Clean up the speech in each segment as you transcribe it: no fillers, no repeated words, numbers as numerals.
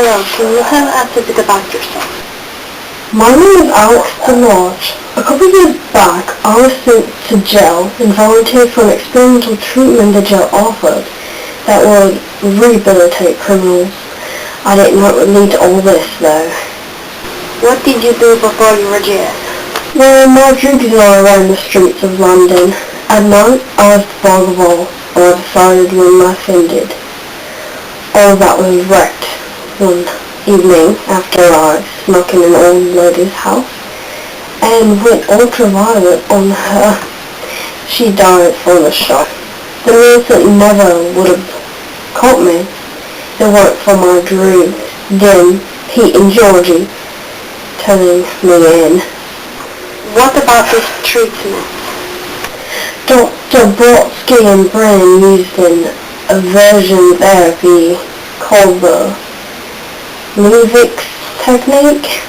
world. Can you tell us a bit about yourself? My name is Alex DeLodge. A couple of years back, I was sent to jail and volunteered for an experimental treatment the jail offered that would rehabilitate criminals. I didn't know it would lead to all this, though. What did you do before you were jailed? Well, my duties are around the streets of London. At night, I was the fog of all, and I decided when life ended. All of that was wrecked one evening after I snuck in an old lady's house and went ultraviolet on her. She died from a shock. The innocent never would have caught me. If it weren't for my druids, Dim, Pete, and Georgie turning me in. What about this treatment? Dr. Brodsky and Brennan used an aversion therapy called the Levix technique.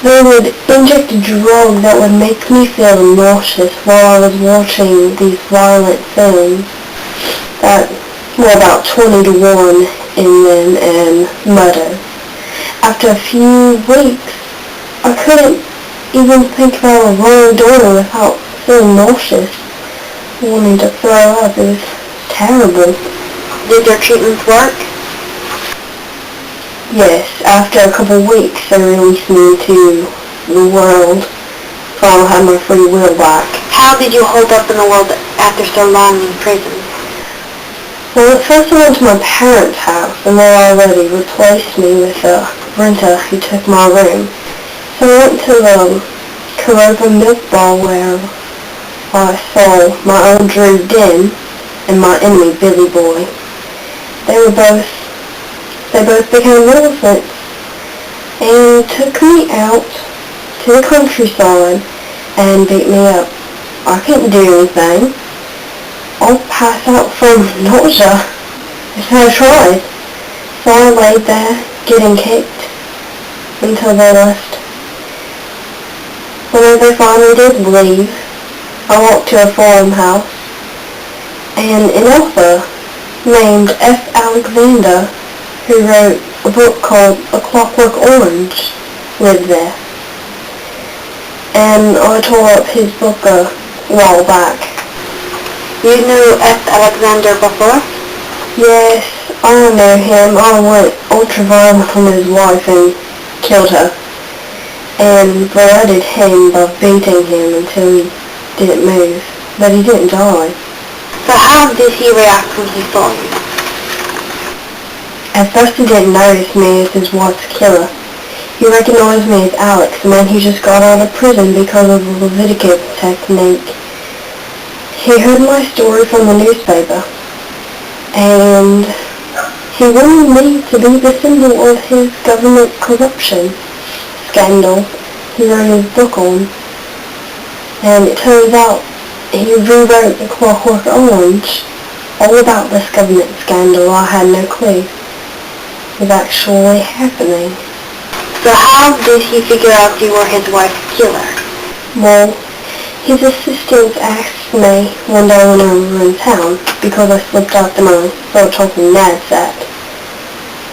They would inject a drug that would make me feel nauseous while I was watching these violent films that were about 20 to 1 in them and murder. After a few weeks, I couldn't even think about a wrong door without feeling nauseous, wanting to throw up. It was terrible. Did your treatment work? Yes, after a couple of weeks they released me to the world, so I'll have my free will back. How did you hold up in the world after so long in prison? Well, at first I went to my parents' house, and they already replaced me with a renter who took my room. So I went to the Corova milk bar where I saw my own druid Den and my enemy Billy Boy. They both became elephants and took me out to the countryside and beat me up. I couldn't do anything. I'll pass out from nausea if I tried. So I laid there getting kicked until they left. When they finally did leave, I walked to a farmhouse and an author named F. Alexander, who wrote a book called A Clockwork Orange, lived there. And I tore up his book a while back. You knew F. Alexander before? Yes, I know him. I went ultraviolet on his wife and killed her, and beheaded him by beating him until he didn't move, but he didn't die. So how did he react when he saw you? At first he didn't notice me as his wife's killer. He recognized me as Alex, the man who just got out of prison because of the Leviticus technique. He heard my story from the newspaper, and he wanted me to be the symbol of his government corruption scandal he wrote his book on. And it turns out he rewrote A Clockwork Orange all about this government scandal. I had no clue was actually happening. So how did he figure out you were his wife's killer? Well, his assistants asked me one day when we were in town because I slipped out the night for talking NADSAT,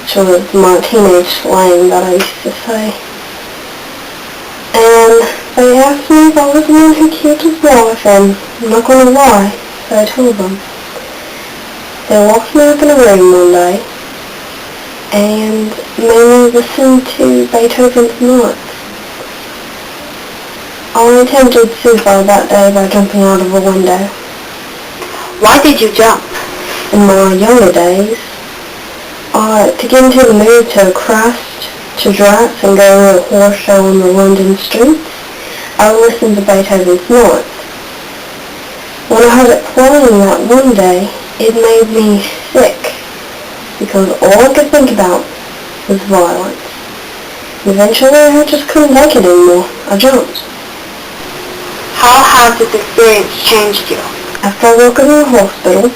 which was my teenage slang that I used to say. And they asked me if I was the one who killed his wife, and I'm not going to lie, so I told them. They locked me up in a room one day and made me listen to Beethoven's Notes. I attempted suicide that day by jumping out of a window. Why did you jump? In my younger days, to get into the mood to crash to Drax and go to a horse show on the London streets, I listened to Beethoven's Notes. When I heard it playing that one day, it made me sick, because all I could think about was violence. Eventually, I just couldn't take it anymore. I jumped. How has this experience changed you? After I woke up in the hospital,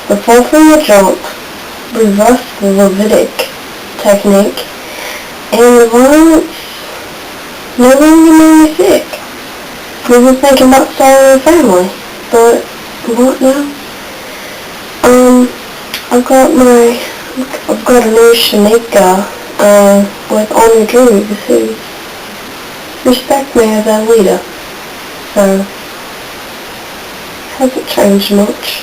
the fall from the jump reversed the Levitic technique, and the violence no longer made me sick. I was thinking about starting a family, but what now? I got my I've got a new Shanika with Honor Drugs who respect me as a leader. So, hasn't changed much.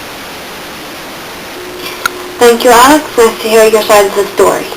Thank you, Alex. Nice to hear your side of the story.